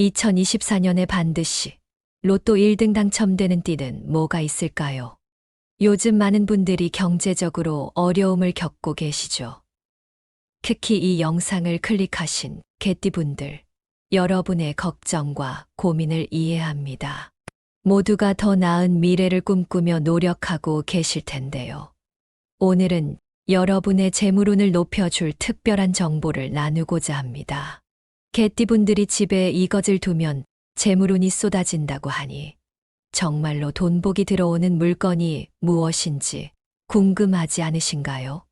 2024년에 반드시 로또 1등 당첨되는 띠는 뭐가 있을까요? 요즘 많은 분들이 경제적으로 어려움을 겪고 계시죠. 특히 이 영상을 클릭하신 개띠분들, 여러분의 걱정과 고민을 이해합니다. 모두가 더 나은 미래를 꿈꾸며 노력하고 계실 텐데요. 오늘은 여러분의 재물운을 높여줄 특별한 정보를 나누고자 합니다. 개띠분들이 집에 이것을 두면 재물운이 쏟아진다고 하니 정말로 돈복이 들어오는 물건이 무엇인지 궁금하지 않으신가요?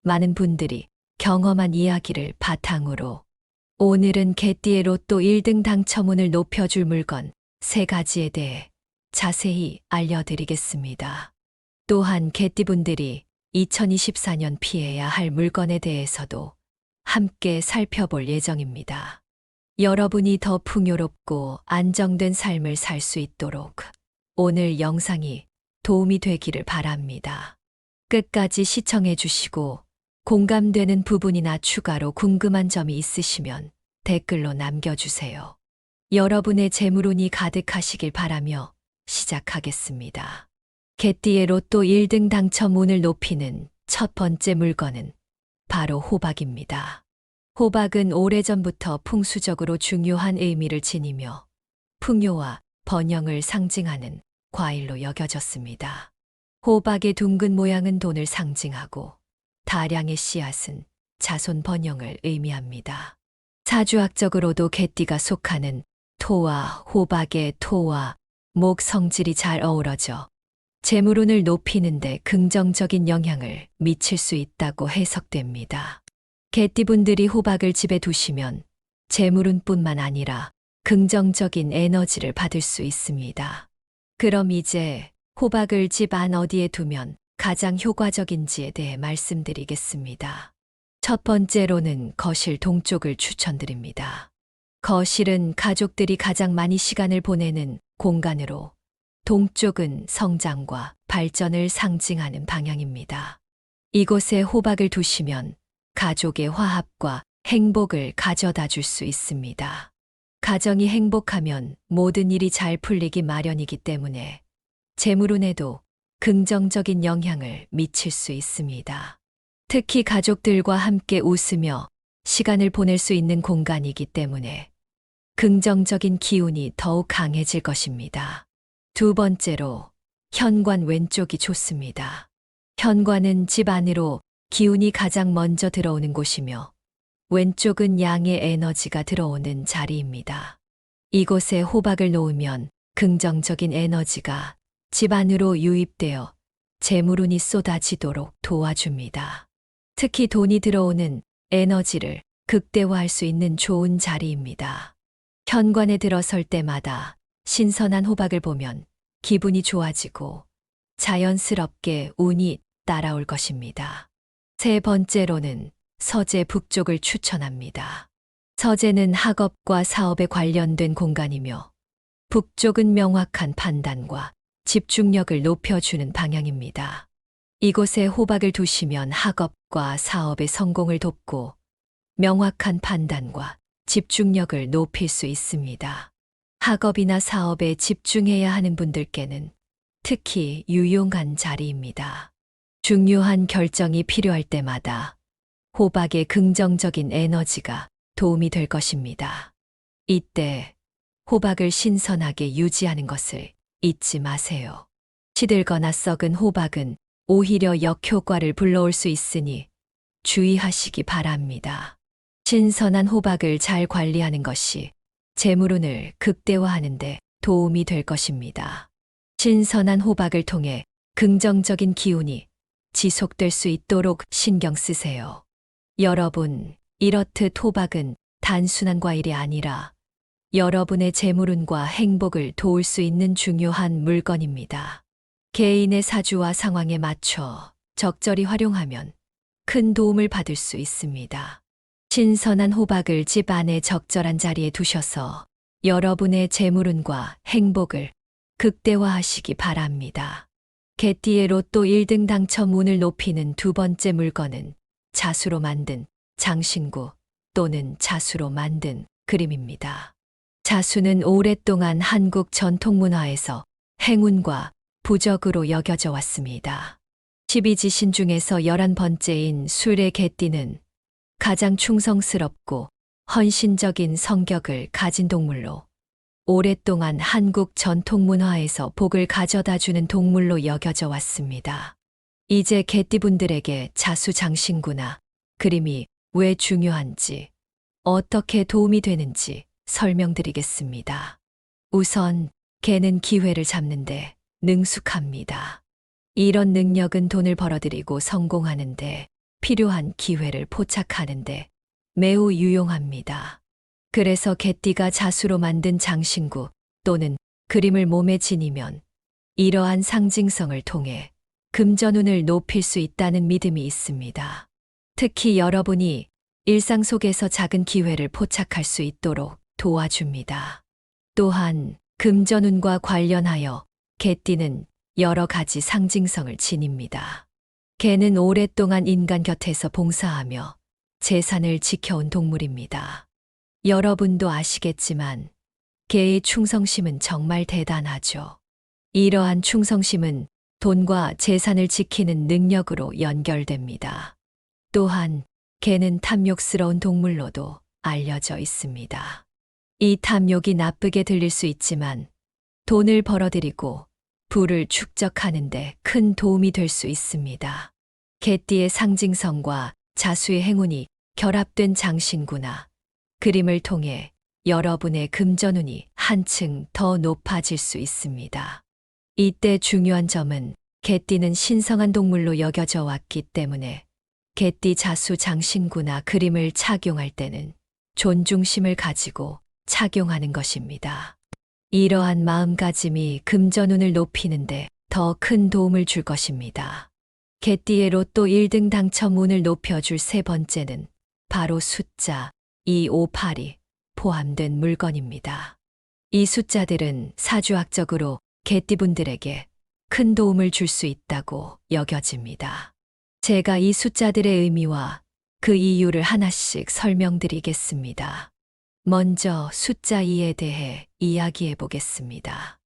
많은 분들이 경험한 이야기를 바탕으로 오늘은 개띠의 로또 1등 당첨운을 높여줄 물건 3가지에 대해 자세히 알려드리겠습니다. 또한 개띠분들이 2024년 피해야 할 물건에 대해서도 함께 살펴볼 예정입니다. 여러분이 더 풍요롭고 안정된 삶을 살 수 있도록 오늘 영상이 도움이 되기를 바랍니다. 끝까지 시청해 주시고 공감되는 부분이나 추가로 궁금한 점이 있으시면 댓글로 남겨주세요. 여러분의 재물운이 가득하시길 바라며 시작하겠습니다. 개띠의 로또 1등 당첨운을 높이는 첫 번째 물건은 바로 호박입니다. 호박은 오래전부터 풍수적으로 중요한 의미를 지니며 풍요와 번영을 상징하는 과일로 여겨졌습니다. 호박의 둥근 모양은 돈을 상징하고 다량의 씨앗은 자손 번영을 의미합니다. 사주학적으로도 개띠가 속하는 토와 호박의 토와 목 성질이 잘 어우러져 재물운을 높이는데 긍정적인 영향을 미칠 수 있다고 해석됩니다. 개띠분들이 호박을 집에 두시면 재물운뿐만 아니라 긍정적인 에너지를 받을 수 있습니다. 그럼 이제 호박을 집 안 어디에 두면 가장 효과적인지에 대해 말씀드리겠습니다. 첫 번째로는 거실 동쪽을 추천드립니다. 거실은 가족들이 가장 많이 시간을 보내는 공간으로 동쪽은 성장과 발전을 상징하는 방향입니다. 이곳에 호박을 두시면 가족의 화합과 행복을 가져다 줄 수 있습니다. 가정이 행복하면 모든 일이 잘 풀리기 마련이기 때문에 재물운에도 긍정적인 영향을 미칠 수 있습니다. 특히 가족들과 함께 웃으며 시간을 보낼 수 있는 공간이기 때문에 긍정적인 기운이 더욱 강해질 것입니다. 두 번째로 현관 왼쪽이 좋습니다. 현관은 집 안으로 기운이 가장 먼저 들어오는 곳이며 왼쪽은 양의 에너지가 들어오는 자리입니다. 이곳에 호박을 놓으면 긍정적인 에너지가 집 안으로 유입되어 재물운이 쏟아지도록 도와줍니다. 특히 돈이 들어오는 에너지를 극대화할 수 있는 좋은 자리입니다. 현관에 들어설 때마다 신선한 호박을 보면 기분이 좋아지고 자연스럽게 운이 따라올 것입니다. 세 번째로는 서재 북쪽을 추천합니다. 서재는 학업과 사업에 관련된 공간이며 북쪽은 명확한 판단과 집중력을 높여주는 방향입니다. 이곳에 호박을 두시면 학업과 사업의 성공을 돕고 명확한 판단과 집중력을 높일 수 있습니다. 학업이나 사업에 집중해야 하는 분들께는 특히 유용한 자리입니다. 중요한 결정이 필요할 때마다 호박의 긍정적인 에너지가 도움이 될 것입니다. 이때 호박을 신선하게 유지하는 것을 잊지 마세요. 시들거나 썩은 호박은 오히려 역효과를 불러올 수 있으니 주의하시기 바랍니다. 신선한 호박을 잘 관리하는 것이 재물운을 극대화하는 데 도움이 될 것입니다. 신선한 호박을 통해 긍정적인 기운이 지속될 수 있도록 신경 쓰세요. 여러분, 이렇듯 호박은 단순한 과일이 아니라 여러분의 재물운과 행복을 도울 수 있는 중요한 물건입니다. 개인의 사주와 상황에 맞춰 적절히 활용하면 큰 도움을 받을 수 있습니다. 신선한 호박을 집 안에 적절한 자리에 두셔서 여러분의 재물운과 행복을 극대화하시기 바랍니다. 개띠의 로또 1등 당첨운을 높이는 두 번째 물건은 자수로 만든 장신구 또는 자수로 만든 그림입니다. 자수는 오랫동안 한국 전통문화에서 행운과 부적으로 여겨져 왔습니다. 12지신 중에서 11번째인 술의 개띠는 가장 충성스럽고 헌신적인 성격을 가진 동물로 오랫동안 한국 전통문화에서 복을 가져다 주는 동물로 여겨져 왔습니다. 이제 개띠분들에게 자수장신구나 그림이 왜 중요한지, 어떻게 도움이 되는지 설명드리겠습니다. 우선 개는 기회를 잡는데 능숙합니다. 이런 능력은 돈을 벌어들이고 성공하는데 필요한 기회를 포착하는데 매우 유용합니다. 그래서 개띠가 자수로 만든 장신구 또는 그림을 몸에 지니면 이러한 상징성을 통해 금전운을 높일 수 있다는 믿음이 있습니다. 특히 여러분이 일상 속에서 작은 기회를 포착할 수 있도록 도와줍니다. 또한 금전운과 관련하여 개띠는 여러 가지 상징성을 지닙니다. 개는 오랫동안 인간 곁에서 봉사하며 재산을 지켜온 동물입니다. 여러분도 아시겠지만 개의 충성심은 정말 대단하죠. 이러한 충성심은 돈과 재산을 지키는 능력으로 연결됩니다. 또한 개는 탐욕스러운 동물로도 알려져 있습니다. 이 탐욕이 나쁘게 들릴 수 있지만 돈을 벌어들이고 부를 축적하는 데 큰 도움이 될 수 있습니다. 개띠의 상징성과 자수의 행운이 결합된 장신구나 그림을 통해 여러분의 금전운이 한층 더 높아질 수 있습니다. 이때 중요한 점은 개띠는 신성한 동물로 여겨져 왔기 때문에 개띠 자수 장신구나 그림을 착용할 때는 존중심을 가지고 착용하는 것입니다. 이러한 마음가짐이 금전운을 높이는데 더 큰 도움을 줄 것입니다. 개띠의 로또 1등 당첨운을 높여줄 세 번째는 바로 숫자 2582 포함된 물건입니다. 이 숫자들은 사주학적으로 개띠분들에게 큰 도움을 줄 수 있다고 여겨집니다. 제가 이 숫자들의 의미와 그 이유를 하나씩 설명드리겠습니다. 먼저 숫자 2에 대해 이야기해 보겠습니다.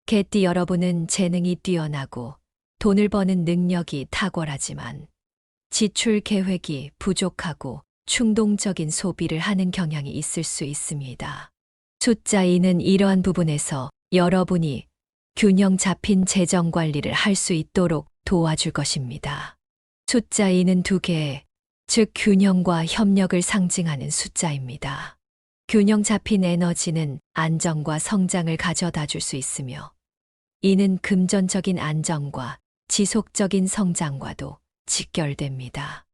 개띠 여러분은 재능이 뛰어나고 돈을 버는 능력이 탁월하지만 지출 계획이 부족하고 충동적인 소비를 하는 경향이 있을 수 있습니다. 숫자 2는 이러한 부분에서 여러분이 균형 잡힌 재정 관리를 할 수 있도록 도와줄 것입니다. 숫자 2는 두 개, 즉 균형과 협력을 상징하는 숫자입니다. 균형 잡힌 에너지는 안정과 성장을 가져다 줄 수 있으며 이는 금전적인 안정과 지속적인 성장과도 직결됩니다.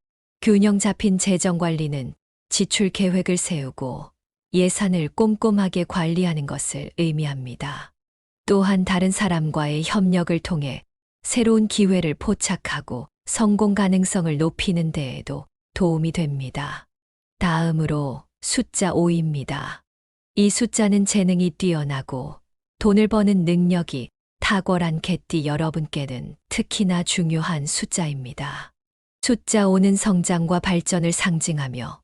균형 잡힌 재정 관리는 지출 계획을 세우고 예산을 꼼꼼하게 관리하는 것을 의미합니다. 또한 다른 사람과의 협력을 통해 새로운 기회를 포착하고 성공 가능성을 높이는 데에도 도움이 됩니다. 다음으로 숫자 5입니다. 이 숫자는 재능이 뛰어나고 돈을 버는 능력이 탁월한 개띠 여러분께는 특히나 중요한 숫자입니다. 숫자 5는 성장과 발전을 상징하며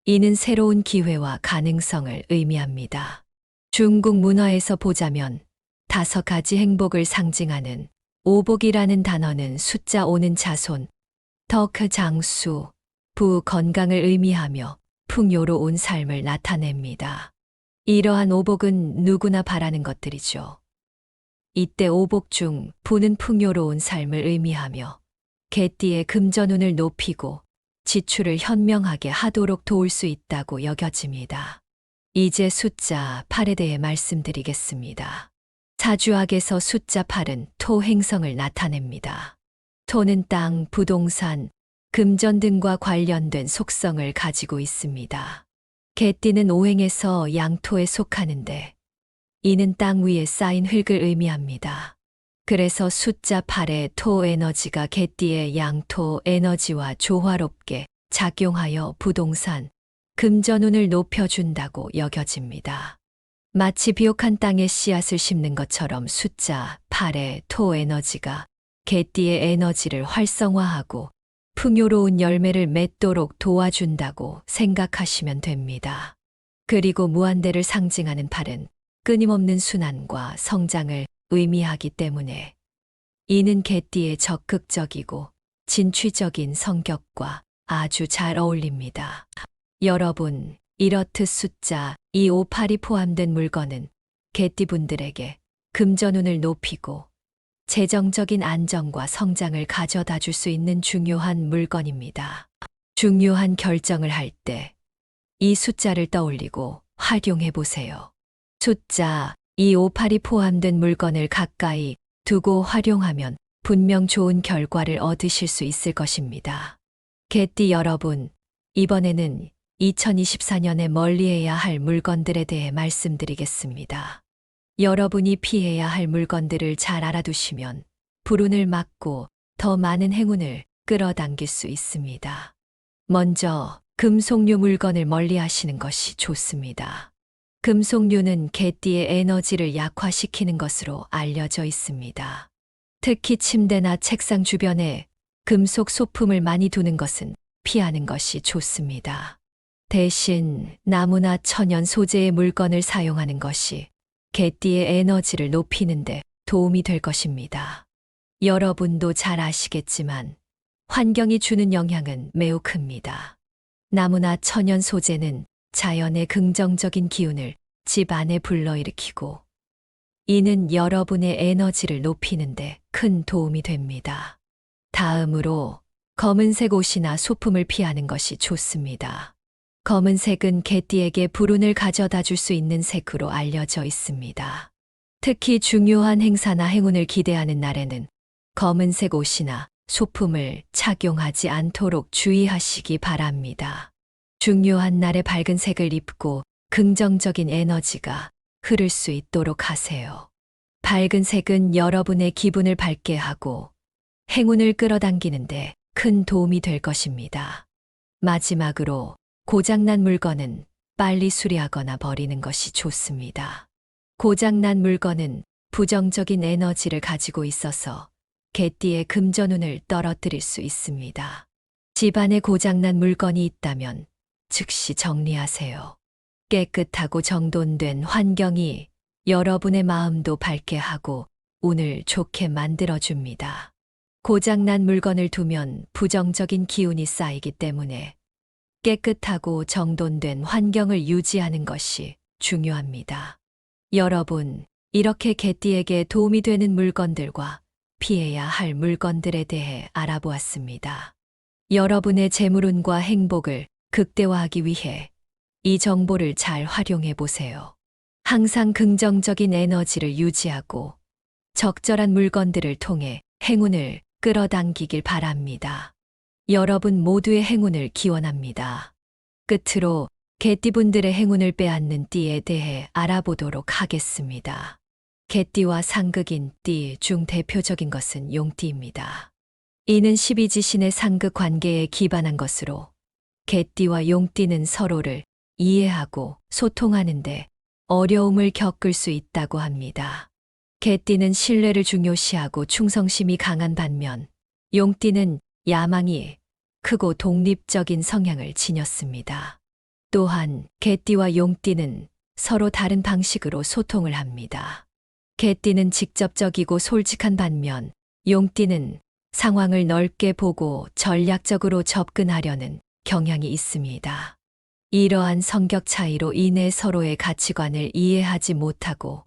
이는 새로운 기회와 가능성을 의미합니다. 중국 문화에서 보자면 5가지 행복을 상징하는 오복이라는 단어는 숫자 5는 자손, 덕, 장수, 부, 건강을 의미하며 풍요로운 삶을 나타냅니다. 이러한 오복은 누구나 바라는 것들이죠. 이때 오복 중 부는 풍요로운 삶을 의미하며 개띠의 금전운을 높이고 지출을 현명하게 하도록 도울 수 있다고 여겨집니다. 이제 숫자 8에 대해 말씀드리겠습니다. 사주학에서 숫자 8은 토 행성을 나타냅니다. 토는 땅, 부동산, 금전 등과 관련된 속성을 가지고 있습니다. 개띠는 오행에서 양토에 속하는데 이는 땅 위에 쌓인 흙을 의미합니다. 그래서 숫자 8의 토 에너지가 개띠의 양토 에너지와 조화롭게 작용하여 부동산, 금전운을 높여준다고 여겨집니다. 마치 비옥한 땅에 씨앗을 심는 것처럼 숫자 8의 토 에너지가 개띠의 에너지를 활성화하고 풍요로운 열매를 맺도록 도와준다고 생각하시면 됩니다. 그리고 무한대를 상징하는 8은 끊임없는 순환과 성장을 의미하기 때문에 이는 개띠의 적극적이고 진취적인 성격과 아주 잘 어울립니다. 여러분, 이렇듯 숫자 258이 포함된 물건은 개띠분들에게 금전운을 높이고 재정적인 안정과 성장을 가져다 줄 수 있는 중요한 물건입니다. 중요한 결정을 할 때 이 숫자를 떠올리고 활용해 보세요. 숫자 258이 포함된 물건을 가까이 두고 활용하면 분명 좋은 결과를 얻으실 수 있을 것입니다. 개띠 여러분, 이번에는 2024년에 멀리해야 할 물건들에 대해 말씀드리겠습니다. 여러분이 피해야 할 물건들을 잘 알아두시면 불운을 막고 더 많은 행운을 끌어당길 수 있습니다. 먼저 금속류 물건을 멀리 하시는 것이 좋습니다. 금속류는 개띠의 에너지를 약화시키는 것으로 알려져 있습니다. 특히 침대나 책상 주변에 금속 소품을 많이 두는 것은 피하는 것이 좋습니다. 대신 나무나 천연 소재의 물건을 사용하는 것이 개띠의 에너지를 높이는 데 도움이 될 것입니다. 여러분도 잘 아시겠지만 환경이 주는 영향은 매우 큽니다. 나무나 천연 소재는 자연의 긍정적인 기운을 집 안에 불러일으키고 이는 여러분의 에너지를 높이는데 큰 도움이 됩니다. 다음으로 검은색 옷이나 소품을 피하는 것이 좋습니다. 검은색은 개띠에게 불운을 가져다 줄 수 있는 색으로 알려져 있습니다. 특히 중요한 행사나 행운을 기대하는 날에는 검은색 옷이나 소품을 착용하지 않도록 주의하시기 바랍니다. 중요한 날에 밝은 색을 입고 긍정적인 에너지가 흐를 수 있도록 하세요. 밝은 색은 여러분의 기분을 밝게 하고 행운을 끌어당기는데 큰 도움이 될 것입니다. 마지막으로 고장난 물건은 빨리 수리하거나 버리는 것이 좋습니다. 고장난 물건은 부정적인 에너지를 가지고 있어서 개띠의 금전운을 떨어뜨릴 수 있습니다. 집안에 고장난 물건이 있다면 즉시 정리하세요. 깨끗하고 정돈된 환경이 여러분의 마음도 밝게 하고 운을 좋게 만들어줍니다. 고장난 물건을 두면 부정적인 기운이 쌓이기 때문에 깨끗하고 정돈된 환경을 유지하는 것이 중요합니다. 여러분, 이렇게 개띠에게 도움이 되는 물건들과 피해야 할 물건들에 대해 알아보았습니다. 여러분의 재물운과 행복을 극대화하기 위해 이 정보를 잘 활용해 보세요. 항상 긍정적인 에너지를 유지하고 적절한 물건들을 통해 행운을 끌어당기길 바랍니다. 여러분 모두의 행운을 기원합니다. 끝으로 개띠분들의 행운을 빼앗는 띠에 대해 알아보도록 하겠습니다. 개띠와 상극인 띠 중 대표적인 것은 용띠입니다. 이는 12지신의 상극 관계에 기반한 것으로 개띠와 용띠는 서로를 이해하고 소통하는데 어려움을 겪을 수 있다고 합니다. 개띠는 신뢰를 중요시하고 충성심이 강한 반면 용띠는 야망이 크고 독립적인 성향을 지녔습니다. 또한 개띠와 용띠는 서로 다른 방식으로 소통을 합니다. 개띠는 직접적이고 솔직한 반면 용띠는 상황을 넓게 보고 전략적으로 접근하려는 경향이 있습니다. 이러한 성격 차이로 인해 서로의 가치관을 이해하지 못하고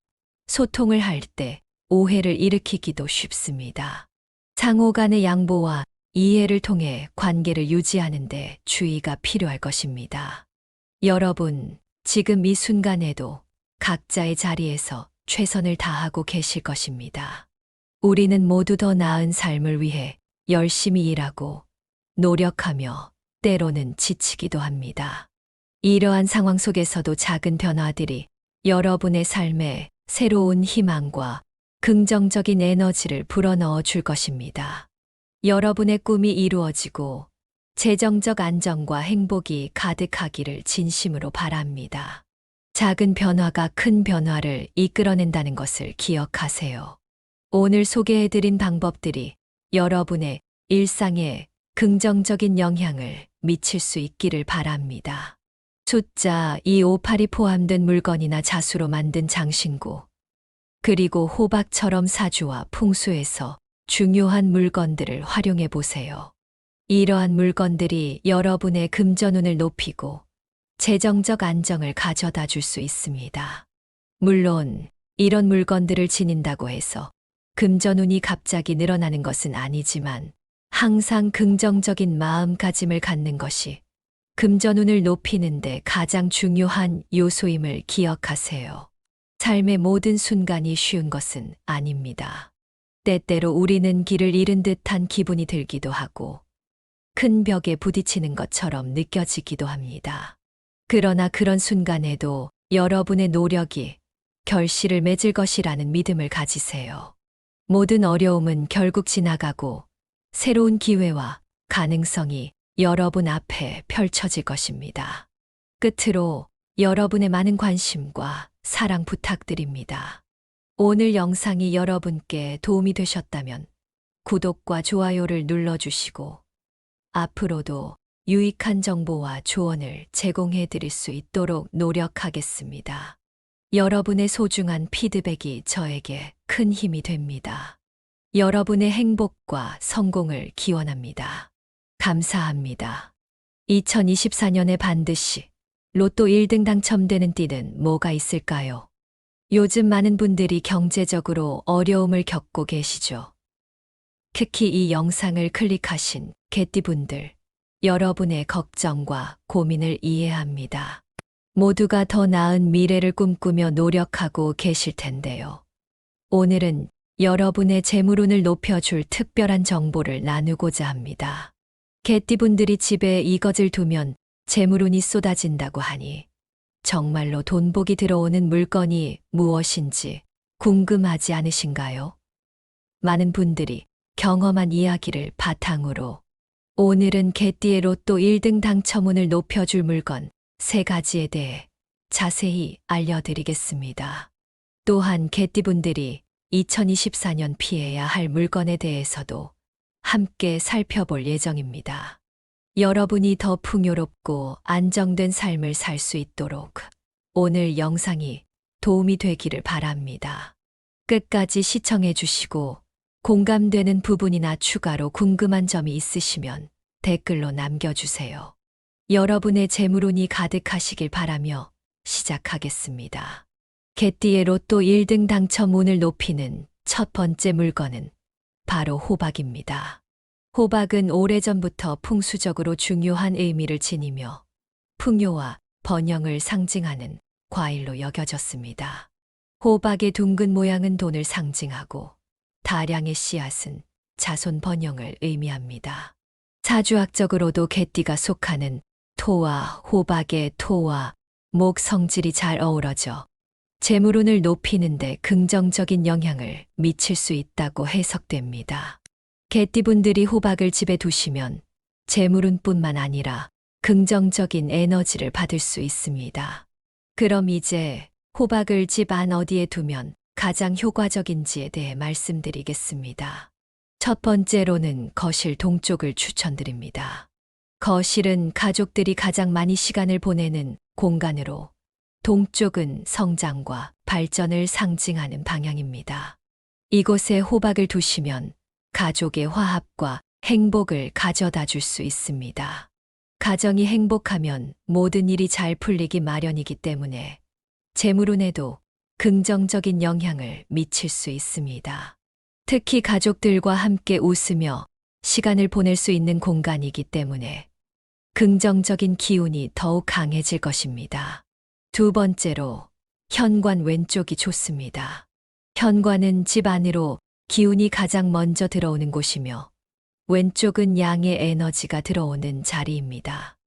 소통을 할 때 오해를 일으키기도 쉽습니다. 상호 간의 양보와 이해를 통해 관계를 유지하는 데 주의가 필요할 것입니다. 여러분, 지금 이 순간에도 각자의 자리에서 최선을 다하고 계실 것입니다. 우리는 모두 더 나은 삶을 위해 열심히 일하고 노력하며 때로는 지치기도 합니다. 이러한 상황 속에서도 작은 변화들이 여러분의 삶에 새로운 희망과 긍정적인 에너지를 불어넣어 줄 것입니다. 여러분의 꿈이 이루어지고 재정적 안정과 행복이 가득하기를 진심으로 바랍니다. 작은 변화가 큰 변화를 이끌어낸다는 것을 기억하세요. 오늘 소개해드린 방법들이 여러분의 일상에 긍정적인 영향을 미칠 수 있기를 바랍니다. 숫자 258이 포함된 물건이나 자수로 만든 장신구, 그리고 호박처럼 사주와 풍수에서 중요한 물건들을 활용해 보세요. 이러한 물건들이 여러분의 금전운을 높이고 재정적 안정을 가져다 줄 수 있습니다. 물론 이런 물건들을 지닌다고 해서 금전운이 갑자기 늘어나는 것은 아니지만 항상 긍정적인 마음가짐을 갖는 것이 금전운을 높이는데 가장 중요한 요소임을 기억하세요. 삶의 모든 순간이 쉬운 것은 아닙니다. 때때로 우리는 길을 잃은 듯한 기분이 들기도 하고 큰 벽에 부딪히는 것처럼 느껴지기도 합니다. 그러나 그런 순간에도 여러분의 노력이 결실을 맺을 것이라는 믿음을 가지세요. 모든 어려움은 결국 지나가고 새로운 기회와 가능성이 여러분 앞에 펼쳐질 것입니다. 끝으로 여러분의 많은 관심과 사랑 부탁드립니다. 오늘 영상이 여러분께 도움이 되셨다면 구독과 좋아요를 눌러주시고 앞으로도 유익한 정보와 조언을 제공해 드릴 수 있도록 노력하겠습니다. 여러분의 소중한 피드백이 저에게 큰 힘이 됩니다. 여러분의 행복과 성공을 기원합니다. 감사합니다. 2024년에 반드시 로또 1등 당첨되는 띠는 뭐가 있을까요? 요즘 많은 분들이 경제적으로 어려움을 겪고 계시죠. 특히 이 영상을 클릭하신 개띠분들, 여러분의 걱정과 고민을 이해합니다. 모두가 더 나은 미래를 꿈꾸며 노력하고 계실 텐데요. 오늘은 여러분의 재물운을 높여줄 특별한 정보를 나누고자 합니다. 개띠분들이 집에 이것을 두면 재물운이 쏟아진다고 하니 정말로 돈복이 들어오는 물건이 무엇인지 궁금하지 않으신가요? 많은 분들이 경험한 이야기를 바탕으로 오늘은 개띠의 로또 1등 당첨운을 높여줄 물건 3가지에 대해 자세히 알려드리겠습니다. 또한 개띠분들이 2024년 피해야 할 물건에 대해서도 함께 살펴볼 예정입니다. 여러분이 더 풍요롭고 안정된 삶을 살 수 있도록 오늘 영상이 도움이 되기를 바랍니다. 끝까지 시청해 주시고 공감되는 부분이나 추가로 궁금한 점이 있으시면 댓글로 남겨주세요. 여러분의 재물운이 가득하시길 바라며 시작하겠습니다. 개띠의 로또 1등 당첨운을 높이는 첫 번째 물건은 바로 호박입니다. 호박은 오래전부터 풍수적으로 중요한 의미를 지니며 풍요와 번영을 상징하는 과일로 여겨졌습니다. 호박의 둥근 모양은 돈을 상징하고 다량의 씨앗은 자손 번영을 의미합니다. 사주학적으로도 개띠가 속하는 토와 호박의 토와 목 성질이 잘 어우러져 재물운을 높이는데 긍정적인 영향을 미칠 수 있다고 해석됩니다. 개띠분들이 호박을 집에 두시면 재물운뿐만 아니라 긍정적인 에너지를 받을 수 있습니다. 그럼 이제 호박을 집 안 어디에 두면 가장 효과적인지에 대해 말씀드리겠습니다. 첫 번째로는 거실 동쪽을 추천드립니다. 거실은 가족들이 가장 많이 시간을 보내는 공간으로 동쪽은 성장과 발전을 상징하는 방향입니다. 이곳에 호박을 두시면 가족의 화합과 행복을 가져다 줄 수 있습니다. 가정이 행복하면 모든 일이 잘 풀리기 마련이기 때문에 재물운에도 긍정적인 영향을 미칠 수 있습니다. 특히 가족들과 함께 웃으며 시간을 보낼 수 있는 공간이기 때문에 긍정적인 기운이 더욱 강해질 것입니다. 두 번째로 현관 왼쪽이 좋습니다. 현관은 집 안으로 기운이 가장 먼저 들어오는 곳이며 왼쪽은 양의 에너지가 들어오는 자리입니다.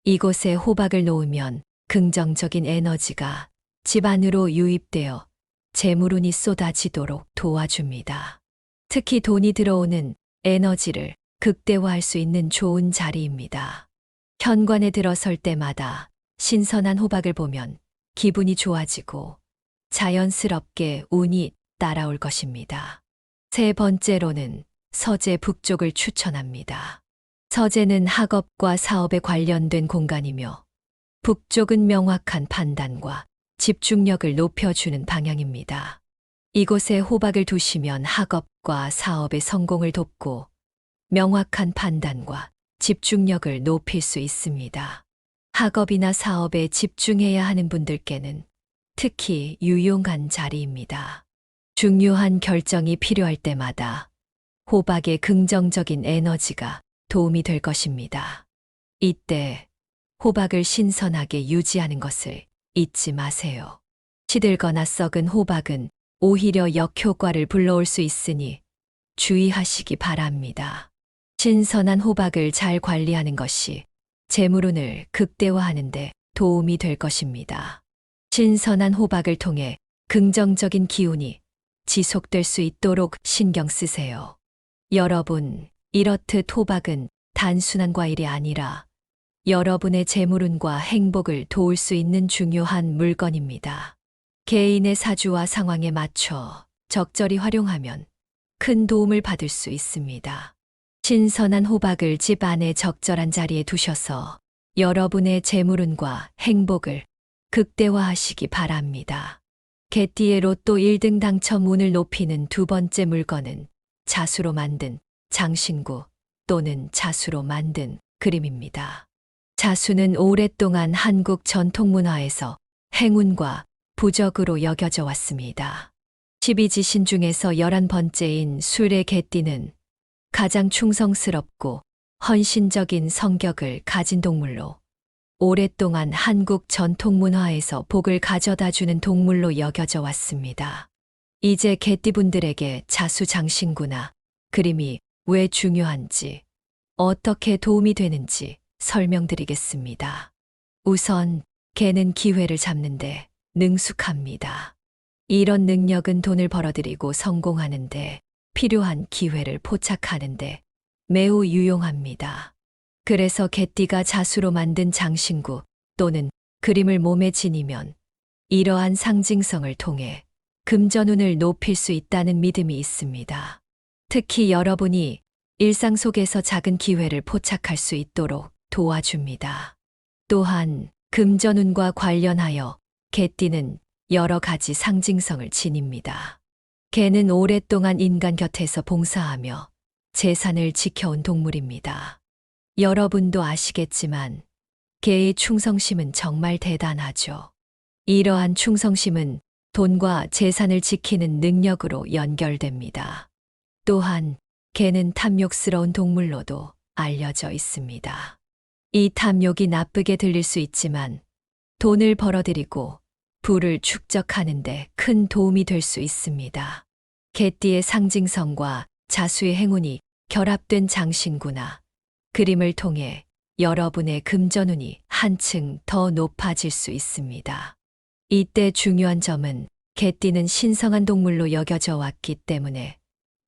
이곳에 호박을 놓으면 긍정적인 에너지가 집 안으로 유입되어 재물운이 쏟아지도록 도와줍니다. 특히 돈이 들어오는 에너지를 극대화할 수 있는 좋은 자리입니다. 현관에 들어설 때마다 신선한 호박을 보면 기분이 좋아지고 자연스럽게 운이 따라올 것입니다. 세 번째로는 서재 북쪽을 추천합니다. 서재는 학업과 사업에 관련된 공간이며 북쪽은 명확한 판단과 집중력을 높여주는 방향입니다. 이곳에 호박을 두시면 학업과 사업의 성공을 돕고 명확한 판단과 집중력을 높일 수 있습니다. 학업이나 사업에 집중해야 하는 분들께는 특히 유용한 자리입니다. 중요한 결정이 필요할 때마다 호박의 긍정적인 에너지가 도움이 될 것입니다. 이때 호박을 신선하게 유지하는 것을 잊지 마세요. 시들거나 썩은 호박은 오히려 역효과를 불러올 수 있으니 주의하시기 바랍니다. 신선한 호박을 잘 관리하는 것이 재물운을 극대화하는 데 도움이 될 것입니다. 신선한 호박을 통해 긍정적인 기운이 지속될 수 있도록 신경 쓰세요. 여러분, 이렇듯 호박은 단순한 과일이 아니라 여러분의 재물운과 행복을 도울 수 있는 중요한 물건입니다. 개인의 사주와 상황에 맞춰 적절히 활용하면 큰 도움을 받을 수 있습니다. 신선한 호박을 집 안에 적절한 자리에 두셔서 여러분의 재물운과 행복을 극대화하시기 바랍니다. 개띠의 로또 1등 당첨 운을 높이는 두 번째 물건은 자수로 만든 장신구 또는 자수로 만든 그림입니다. 자수는 오랫동안 한국 전통문화에서 행운과 부적으로 여겨져 왔습니다. 12지신 중에서 11번째인 술의 개띠는 가장 충성스럽고 헌신적인 성격을 가진 동물로 오랫동안 한국 전통문화에서 복을 가져다 주는 동물로 여겨져 왔습니다. 이제 개띠분들에게 자수장신구나 그림이 왜 중요한지, 어떻게 도움이 되는지 설명드리겠습니다. 우선 개는 기회를 잡는데 능숙합니다. 이런 능력은 돈을 벌어들이고 성공하는데 필요한 기회를 포착하는데 매우 유용합니다. 그래서 개띠가 자수로 만든 장신구 또는 그림을 몸에 지니면 이러한 상징성을 통해 금전운을 높일 수 있다는 믿음이 있습니다. 특히 여러분이 일상 속에서 작은 기회를 포착할 수 있도록 도와줍니다. 또한 금전운과 관련하여 개띠는 여러 가지 상징성을 지닙니다. 개는 오랫동안 인간 곁에서 봉사하며 재산을 지켜온 동물입니다. 여러분도 아시겠지만 개의 충성심은 정말 대단하죠. 이러한 충성심은 돈과 재산을 지키는 능력으로 연결됩니다. 또한 개는 탐욕스러운 동물로도 알려져 있습니다. 이 탐욕이 나쁘게 들릴 수 있지만 돈을 벌어들이고 부를 축적하는 데 큰 도움이 될 수 있습니다. 개띠의 상징성과 자수의 행운이 결합된 장신구나 그림을 통해 여러분의 금전운이 한층 더 높아질 수 있습니다. 이때 중요한 점은 개띠는 신성한 동물로 여겨져 왔기 때문에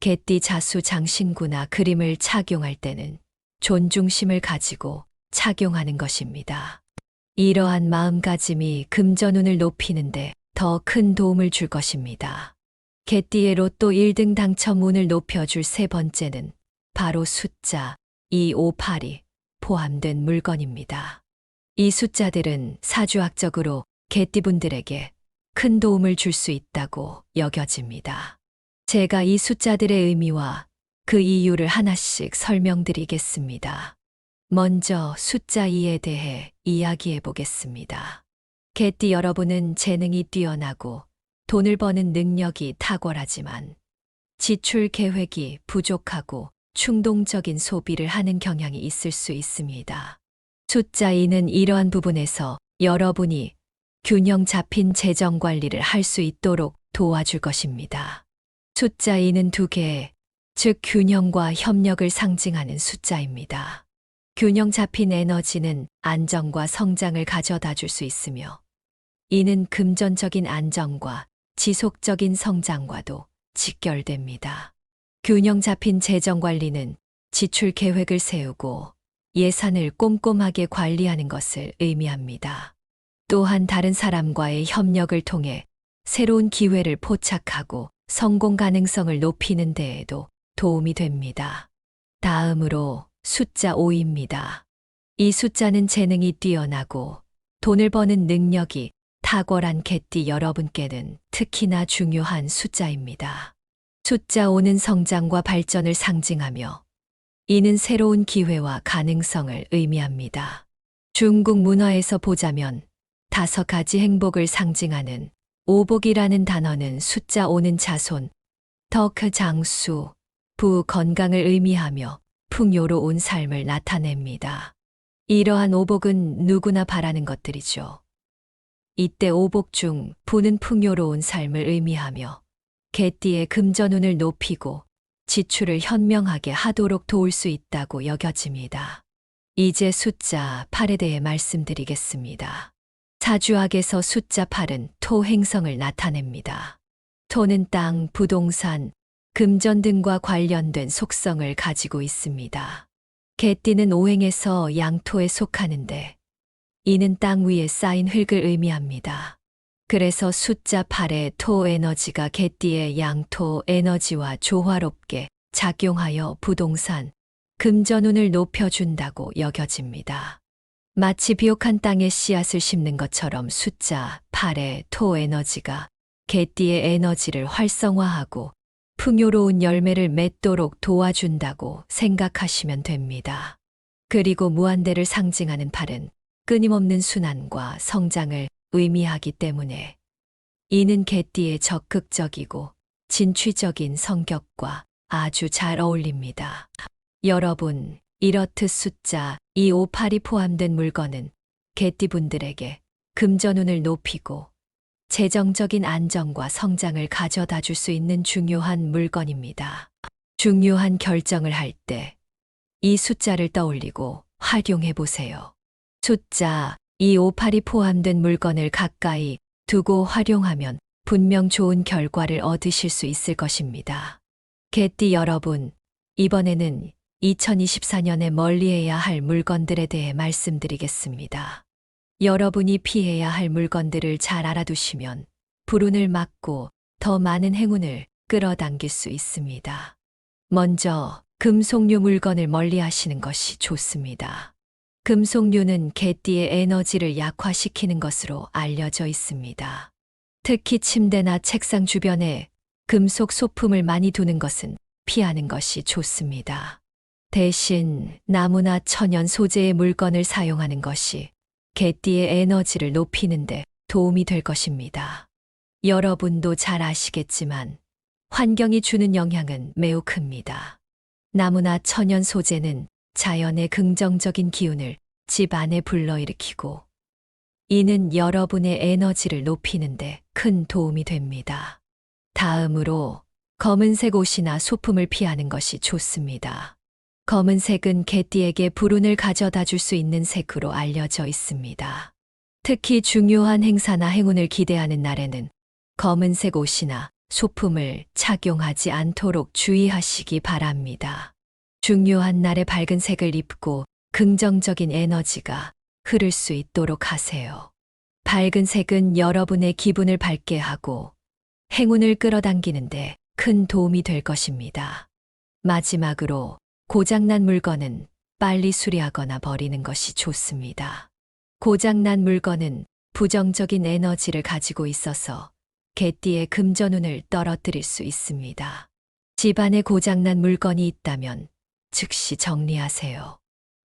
개띠 자수 장신구나 그림을 착용할 때는 존중심을 가지고 착용하는 것입니다. 이러한 마음가짐이 금전운을 높이는데 더 큰 도움을 줄 것입니다. 개띠의 로또 1등 당첨 운을 높여줄 세 번째는 바로 숫자 2582 포함된 물건입니다. 이 숫자들은 사주학적으로 개띠분들에게 큰 도움을 줄 수 있다고 여겨집니다. 제가 이 숫자들의 의미와 그 이유를 하나씩 설명드리겠습니다. 먼저 숫자 2에 대해 이야기해 보겠습니다. 개띠 여러분은 재능이 뛰어나고 돈을 버는 능력이 탁월하지만 지출 계획이 부족하고 충동적인 소비를 하는 경향이 있을 수 있습니다. 숫자 2는 이러한 부분에서 여러분이 균형 잡힌 재정 관리를 할 수 있도록 도와줄 것입니다. 숫자 2는 두 개, 즉 균형과 협력을 상징하는 숫자입니다. 균형 잡힌 에너지는 안정과 성장을 가져다 줄 수 있으며 이는 금전적인 안정과 지속적인 성장과도 직결됩니다. 균형 잡힌 재정 관리는 지출 계획을 세우고 예산을 꼼꼼하게 관리하는 것을 의미합니다. 또한 다른 사람과의 협력을 통해 새로운 기회를 포착하고 성공 가능성을 높이는 데에도 도움이 됩니다. 다음으로 숫자 5입니다. 이 숫자는 재능이 뛰어나고 돈을 버는 능력이 탁월한 개띠 여러분께는 특히나 중요한 숫자입니다. 숫자 5는 성장과 발전을 상징하며 이는 새로운 기회와 가능성을 의미합니다. 중국 문화에서 보자면 5가지 행복을 상징하는 오복이라는 단어는 숫자 5는 자손, 덕, 장수, 부, 건강을 의미하며 풍요로운 삶을 나타냅니다. 이러한 오복은 누구나 바라는 것들이죠. 이때 오복 중 부는 풍요로운 삶을 의미하며 개띠의 금전운을 높이고 지출을 현명하게 하도록 도울 수 있다고 여겨집니다. 이제 숫자 8에 대해 말씀드리겠습니다. 사주학에서 숫자 8은 토 행성을 나타냅니다. 토는 땅, 부동산, 금전 등과 관련된 속성을 가지고 있습니다. 개띠는 오행에서 양토에 속하는데 이는 땅 위에 쌓인 흙을 의미합니다. 그래서 숫자 8의 토 에너지가 개띠의 양토 에너지와 조화롭게 작용하여 부동산, 금전운을 높여준다고 여겨집니다. 마치 비옥한 땅에 씨앗을 심는 것처럼 숫자 8의 토 에너지가 개띠의 에너지를 활성화하고 풍요로운 열매를 맺도록 도와준다고 생각하시면 됩니다. 그리고 무한대를 상징하는 8은 끊임없는 순환과 성장을 의미하기 때문에 이는 개띠의 적극적이고 진취적인 성격과 아주 잘 어울립니다. 여러분, 이렇듯 숫자 258이 포함된 물건은 개띠분들에게 금전운을 높이고 재정적인 안정과 성장을 가져다 줄 수 있는 중요한 물건입니다. 중요한 결정을 할 때 이 숫자를 떠올리고 활용해 보세요. 숫자 258이 포함된 물건을 가까이 두고 활용하면 분명 좋은 결과를 얻으실 수 있을 것입니다. 개띠 여러분, 이번에는 2024년에 멀리해야 할 물건들에 대해 말씀드리겠습니다. 여러분이 피해야 할 물건들을 잘 알아두시면 불운을 막고 더 많은 행운을 끌어당길 수 있습니다. 먼저 금속류 물건을 멀리하시는 것이 좋습니다. 금속류는 개띠의 에너지를 약화시키는 것으로 알려져 있습니다. 특히 침대나 책상 주변에 금속 소품을 많이 두는 것은 피하는 것이 좋습니다. 대신 나무나 천연 소재의 물건을 사용하는 것이 개띠의 에너지를 높이는데 도움이 될 것입니다. 여러분도 잘 아시겠지만 환경이 주는 영향은 매우 큽니다. 나무나 천연 소재는 자연의 긍정적인 기운을 집 안에 불러일으키고 이는 여러분의 에너지를 높이는데 큰 도움이 됩니다. 다음으로 검은색 옷이나 소품을 피하는 것이 좋습니다. 검은색은 개띠에게 불운을 가져다 줄 수 있는 색으로 알려져 있습니다. 특히 중요한 행사나 행운을 기대하는 날에는 검은색 옷이나 소품을 착용하지 않도록 주의하시기 바랍니다. 중요한 날에 밝은 색을 입고 긍정적인 에너지가 흐를 수 있도록 하세요. 밝은 색은 여러분의 기분을 밝게 하고 행운을 끌어당기는데 큰 도움이 될 것입니다. 마지막으로 고장난 물건은 빨리 수리하거나 버리는 것이 좋습니다. 고장난 물건은 부정적인 에너지를 가지고 있어서 개띠의 금전운을 떨어뜨릴 수 있습니다. 집안에 고장난 물건이 있다면 즉시 정리하세요.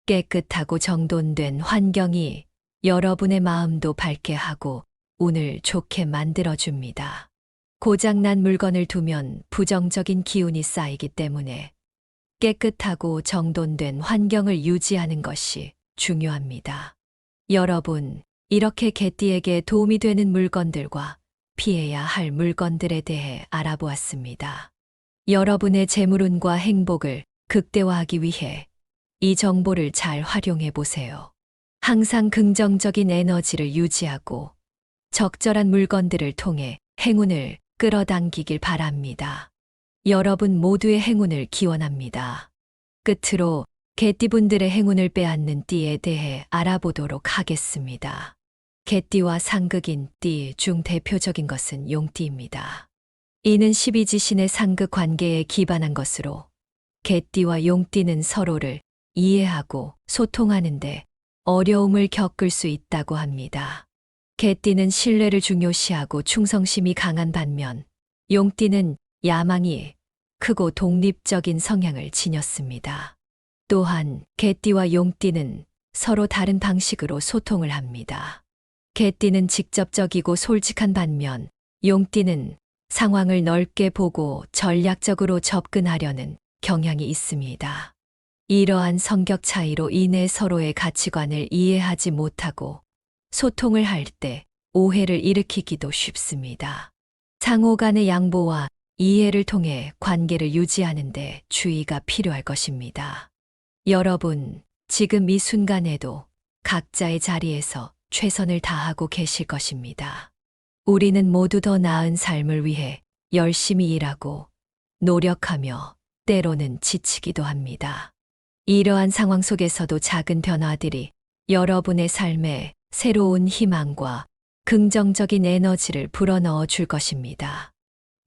깨끗하고 정돈된 환경이 여러분의 마음도 밝게 하고 운을 좋게 만들어줍니다. 고장난 물건을 두면 부정적인 기운이 쌓이기 때문에 깨끗하고 정돈된 환경을 유지하는 것이 중요합니다. 여러분, 이렇게 개띠에게 도움이 되는 물건들과 피해야 할 물건들에 대해 알아보았습니다. 여러분의 재물운과 행복을 극대화하기 위해 이 정보를 잘 활용해 보세요. 항상 긍정적인 에너지를 유지하고 적절한 물건들을 통해 행운을 끌어당기길 바랍니다. 여러분 모두의 행운을 기원합니다. 끝으로 개띠분들의 행운을 빼앗는 띠에 대해 알아보도록 하겠습니다. 개띠와 상극인 띠 중 대표적인 것은 용띠입니다. 이는 12지신의 상극 관계에 기반한 것으로 개띠와 용띠는 서로를 이해하고 소통하는데 어려움을 겪을 수 있다고 합니다. 개띠는 신뢰를 중요시하고 충성심이 강한 반면 용띠는 야망이 크고 독립적인 성향을 지녔습니다. 또한 개띠와 용띠는 서로 다른 방식으로 소통을 합니다. 개띠는 직접적이고 솔직한 반면 용띠는 상황을 넓게 보고 전략적으로 접근하려는 경향이 있습니다. 이러한 성격 차이로 인해 서로의 가치관을 이해하지 못하고 소통을 할 때 오해를 일으키기도 쉽습니다. 상호 간의 양보와 이해를 통해 관계를 유지하는 데 주의가 필요할 것입니다. 여러분, 지금 이 순간에도 각자의 자리에서 최선을 다하고 계실 것입니다. 우리는 모두 더 나은 삶을 위해 열심히 일하고 노력하며 때로는 지치기도 합니다. 이러한 상황 속에서도 작은 변화들이 여러분의 삶에 새로운 희망과 긍정적인 에너지를 불어넣어 줄 것입니다.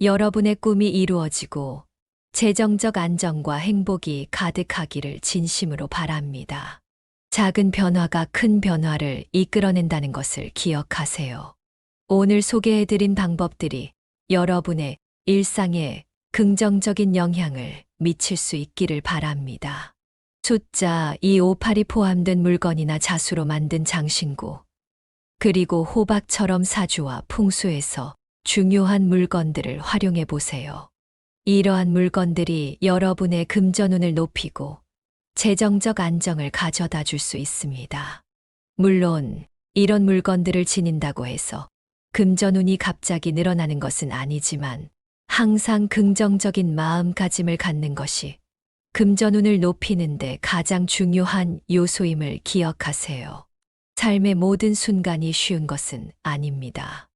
여러분의 꿈이 이루어지고 재정적 안정과 행복이 가득하기를 진심으로 바랍니다. 작은 변화가 큰 변화를 이끌어낸다는 것을 기억하세요. 오늘 소개해드린 방법들이 여러분의 일상에 긍정적인 영향을 미칠 수 있기를 바랍니다. 숫자 258이 포함된 물건이나 자수로 만든 장신구, 그리고 호박처럼 사주와 풍수에서 중요한 물건들을 활용해 보세요. 이러한 물건들이 여러분의 금전운을 높이고 재정적 안정을 가져다 줄 수 있습니다. 물론 이런 물건들을 지닌다고 해서 금전운이 갑자기 늘어나는 것은 아니지만 항상 긍정적인 마음가짐을 갖는 것이 금전운을 높이는 데 가장 중요한 요소임을 기억하세요. 삶의 모든 순간이 쉬운 것은 아닙니다.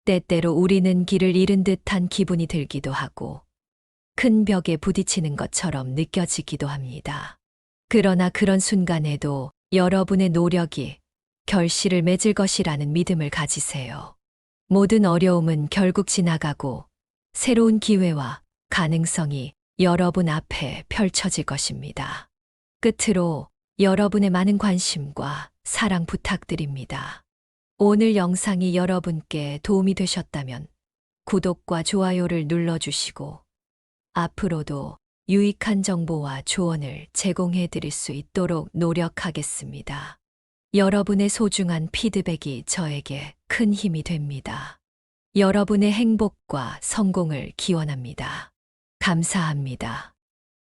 때때로 우리는 길을 잃은 듯한 기분이 들기도 하고 큰 벽에 부딪히는 것처럼 느껴지기도 합니다. 그러나 그런 순간에도 여러분의 노력이 결실을 맺을 것이라는 믿음을 가지세요. 모든 어려움은 결국 지나가고 새로운 기회와 가능성이 여러분 앞에 펼쳐질 것입니다. 끝으로 여러분의 많은 관심과 사랑 부탁드립니다. 오늘 영상이 여러분께 도움이 되셨다면 구독과 좋아요를 눌러주시고 앞으로도 유익한 정보와 조언을 제공해 드릴 수 있도록 노력하겠습니다. 여러분의 소중한 피드백이 저에게 큰 힘이 됩니다. 여러분의 행복과 성공을 기원합니다. 감사합니다.